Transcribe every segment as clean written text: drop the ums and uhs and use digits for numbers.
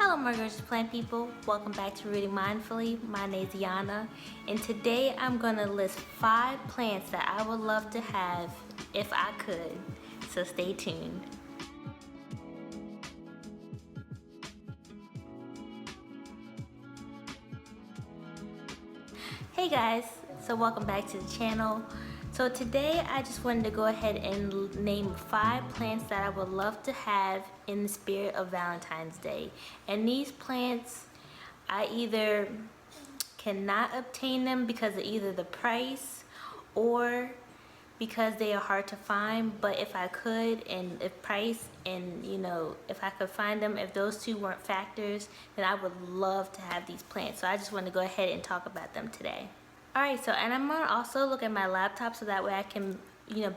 Hello my gorgeous plant people, welcome back to Rooting Mindfully. My name is Ayana and today I'm going to list 5 plants that I would love to have if I could, so stay tuned. Hey guys, so welcome back to the channel. So today I just wanted to go ahead and name 5 plants that I would love to have in the spirit of Valentine's Day. And these plants, I either cannot obtain them because of either the price or because they are hard to find. But if I could, and if price and if I could find them, if those two weren't factors, then I would love to have these plants. So I just want to go ahead and talk about them today. Alright, so and I'm gonna also look at my laptop so that way I can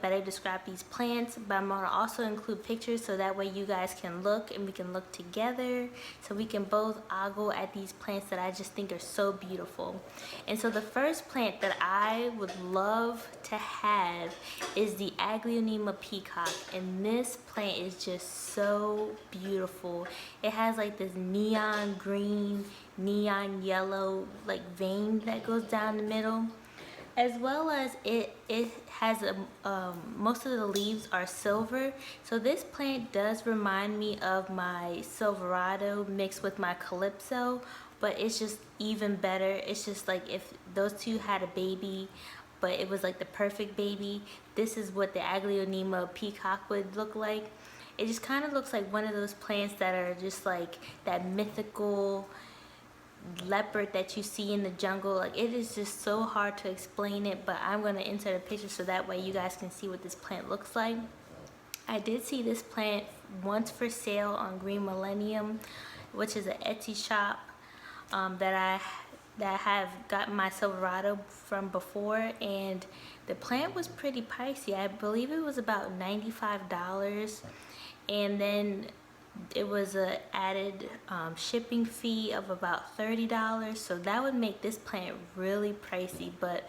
better describe these plants, but I'm gonna also include pictures so that way you guys can look and we can look together so we can both ogle at these plants that I just think are so beautiful. And so the first plant that I would love to have is the Aglaonema peacock, and this plant is just so beautiful. It has like this neon green, neon yellow like vein that goes down the middle, as well as it has most of the leaves are silver. So this plant does remind me of my Silverado mixed with my Calypso, but it's just even better. It's just like if those two had a baby, but it was like the perfect baby. This is what the Aglaonema peacock would look like. It just kind of looks like one of those plants that are just like that mythical leopard that you see in the jungle. Like, it is just so hard to explain it, but I'm going to insert a picture so that way you guys can see what this plant looks like. I did see this plant once for sale on Green Millennium, which is an Etsy shop that I have gotten my Silverado from before, and the plant was pretty pricey. I believe it was about $95, and then it was a added shipping fee of about $30, so that would make this plant really pricey. But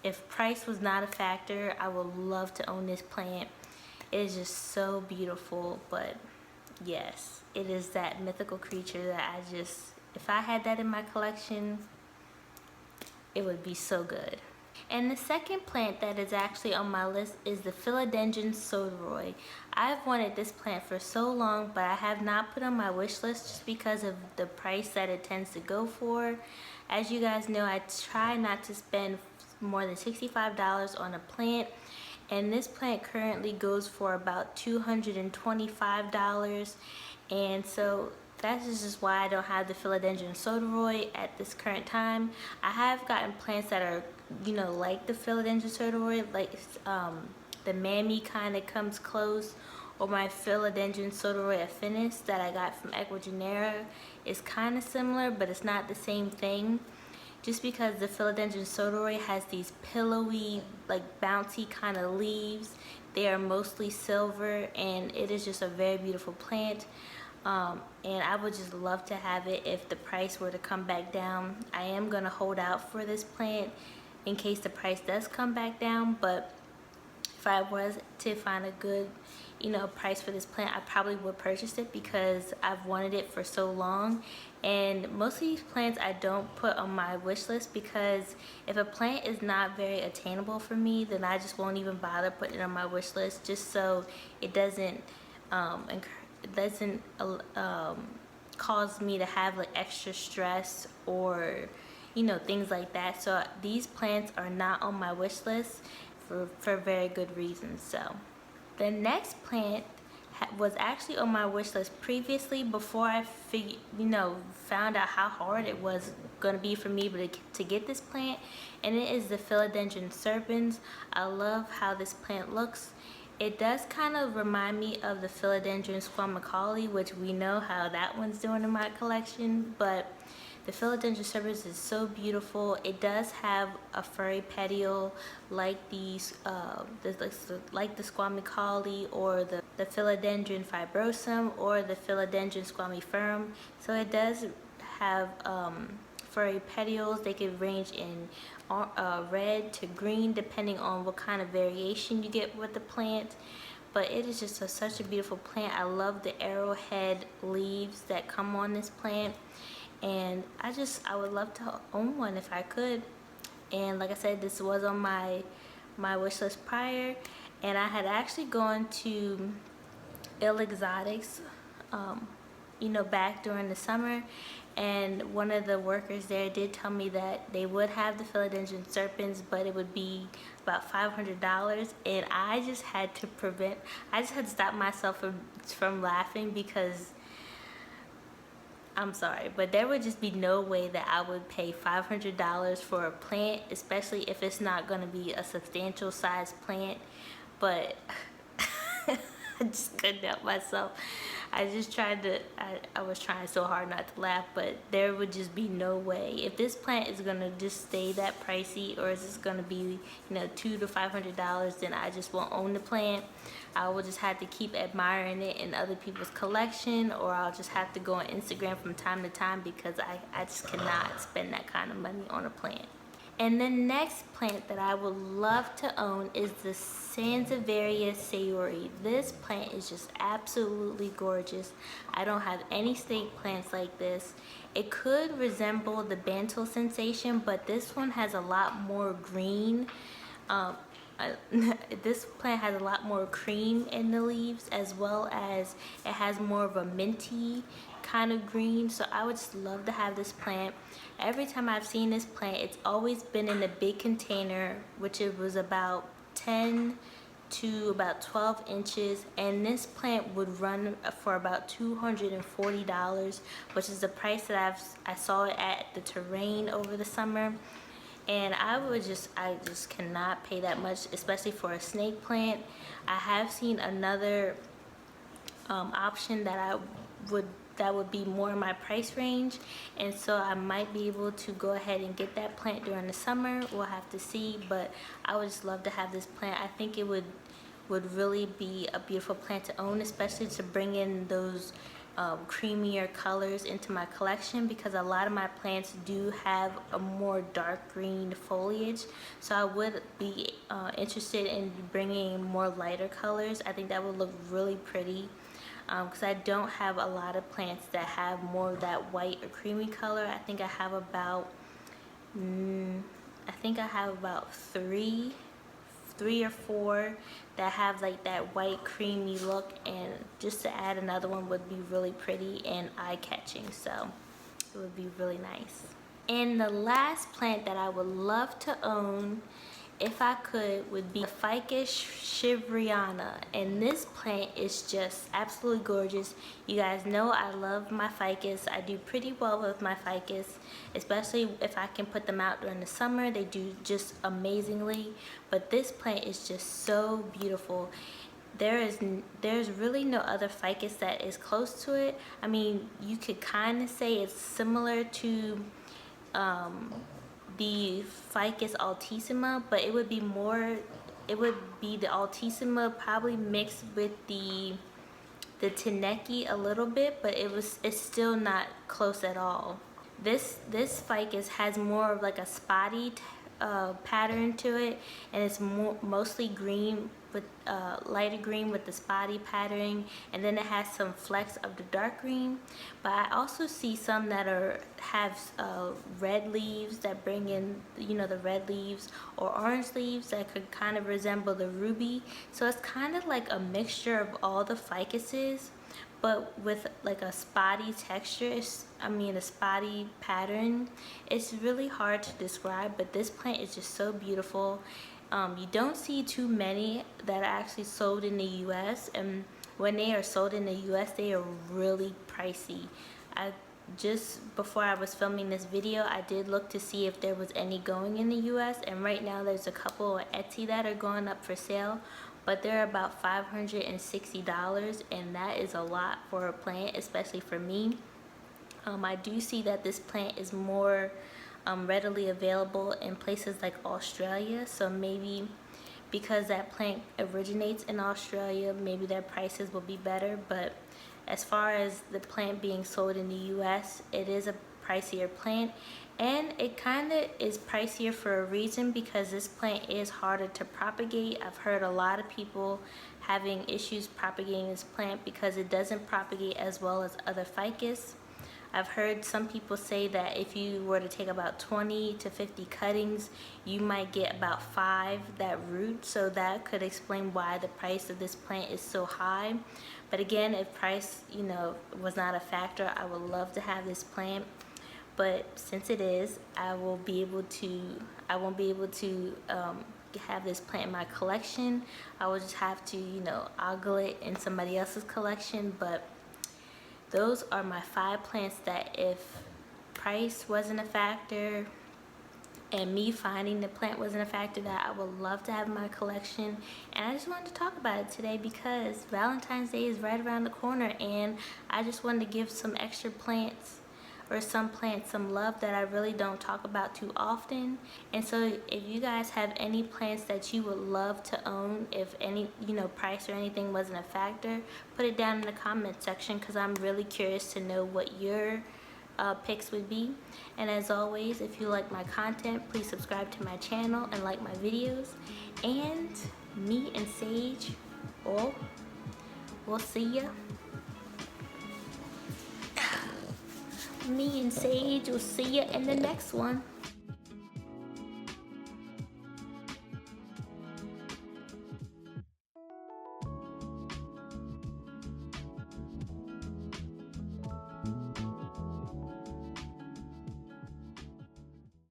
if price was not a factor, I would love to own this plant. It is just so beautiful. But yes, it is that mythical creature that if I had that in my collection, it would be so good. And the second plant that is actually on my list is the Philodendron sodiroi. I've wanted this plant for so long, but I have not put on my wish list just because of the price that it tends to go for. As you guys know, I try not to spend more than $65 on a plant, and this plant currently goes for about $225, and so that is just why I don't have the Philodendron sodiroi at this current time. I have gotten plants that are like the Philodendron sodiroi, like the mammy kind of comes close, or my Philodendron sodiroi affinis that I got from Ecuagenera is kind of similar, but it's not the same thing. Just because the Philodendron sodiroi has these pillowy, like bouncy kind of leaves. They are mostly silver, and it is just a very beautiful plant. And I would just love to have it if the price were to come back down. I am going to hold out for this plant in case the price does come back down, but if I was to find a good price for this plant, I probably would purchase it because I've wanted it for so long. And most of these plants I don't put on my wish list because if a plant is not very attainable for me, then I just won't even bother putting it on my wish list, just so it doesn't cause me to have like extra stress or things like that. So these plants are not on my wish list for very good reasons. So the next plant was actually on my wish list previously before I found out how hard it was going to be for me to get this plant, and it is the Philodendron serpens. I love how this plant looks. It does kind of remind me of the Philodendron squamacale, which we know how that one's doing in my collection, but the Philodendron serpens is so beautiful. It does have a furry petiole like like the squamacale or the Philodendron fibrosum or the Philodendron squamiferum. So it does have furry petioles. They can range in red to green depending on what kind of variation you get with the plant. but it is just such a beautiful plant. I love the arrowhead leaves that come on this plant, and I would love to own one if I could. And like I said, this was on my wish list prior, and I had actually gone to Ill Exotics back during the summer, and one of the workers there did tell me that they would have the Philodendron serpens, but it would be about $500. And I just had to stop myself from laughing, because I'm sorry, but there would just be no way that I would pay $500 for a plant, especially if it's not going to be a substantial size plant. But I just couldn't help myself. I was trying so hard not to laugh, but there would just be no way. If this plant is gonna just stay that pricey, or is this gonna be, $200 to $500, then I just won't own the plant. I will just have to keep admiring it in other people's collection, or I'll just have to go on Instagram from time to time, because I just cannot spend that kind of money on a plant. And the next plant that I would love to own is the Sansevieria sayuri. This plant is just absolutely gorgeous. I don't have any snake plants like this. It could resemble the Bantel sensation, but this one has a lot more green. This plant has a lot more cream in the leaves, as well as it has more of a minty kind of green. So I would just love to have this plant. Every time I've seen this plant, it's always been in a big container, which it was about 10 to about 12 inches, and this plant would run for about $240, which is the price that I saw it at the Terrain over the summer. And I just cannot pay that much, especially for a snake plant. I have seen another option that would be more in my price range, and so I might be able to go ahead and get that plant during the summer. We'll have to see, but I would just love to have this plant. I think it would really be a beautiful plant to own, especially to bring in those creamier colors into my collection, because a lot of my plants do have a more dark green foliage. So I would be interested in bringing more lighter colors. I think that would look really pretty, because I don't have a lot of plants that have more of that white or creamy color. I think I have about three or four that have like that white creamy look, and just to add another one would be really pretty and eye-catching, so it would be really nice. And the last plant that I would love to own, if I could, would be the Ficus shivereana, and this plant is just absolutely gorgeous. You guys know I love my ficus. I do pretty well with my ficus, especially if I can put them out during the summer. They do just amazingly, but this plant is just so beautiful. There's really no other ficus that is close to it. I mean, you could kind of say it's similar to the Ficus altissima, but it would be the altissima probably mixed with the Teneki a little bit, but it's still not close at all. This ficus has more of like a spotty pattern to it, and it's mostly green with lighter green with the spotty patterning, and then it has some flecks of the dark green. But I also see some that have red leaves that bring in the red leaves, or orange leaves that could kind of resemble the ruby. So it's kind of like a mixture of all the ficuses, but with like a spotty texture. A spotty pattern. It's really hard to describe, but this plant is just so beautiful. You don't see too many that are actually sold in the US, and when they are sold in the US, they are really pricey. Just before I was filming this video, I did look to see if there was any going in the US, and right now there's a couple on Etsy that are going up for sale, but they're about $560, and that is a lot for a plant, especially for me. I do see that this plant is more readily available in places like Australia, so maybe because that plant originates in Australia, maybe their prices will be better. But as far as the plant being sold in the US, it is a pricier plant, and it kind of is pricier for a reason, because this plant is harder to propagate. I've heard a lot of people having issues propagating this plant because it doesn't propagate as well as other ficus. I've heard some people say that if you were to take about 20 to 50 cuttings, you might get about 5 that root. So that could explain why the price of this plant is so high. But again, if price, was not a factor, I would love to have this plant. But since it is, I won't be able to have this plant in my collection. I will just have to, ogle it in somebody else's collection. But those are my 5 plants that if price wasn't a factor and me finding the plant wasn't a factor, that I would love to have in my collection. And I just wanted to talk about it today because Valentine's Day is right around the corner, and I just wanted to give some extra plants or some plants some love that I really don't talk about too often. And so if you guys have any plants that you would love to own, if any price or anything wasn't a factor, put it down in the comment section because I'm really curious to know what your picks would be. And as always, if you like my content, please subscribe to my channel and like my videos. And me and Sage, we'll see ya. Me and Sage will see you in the next one.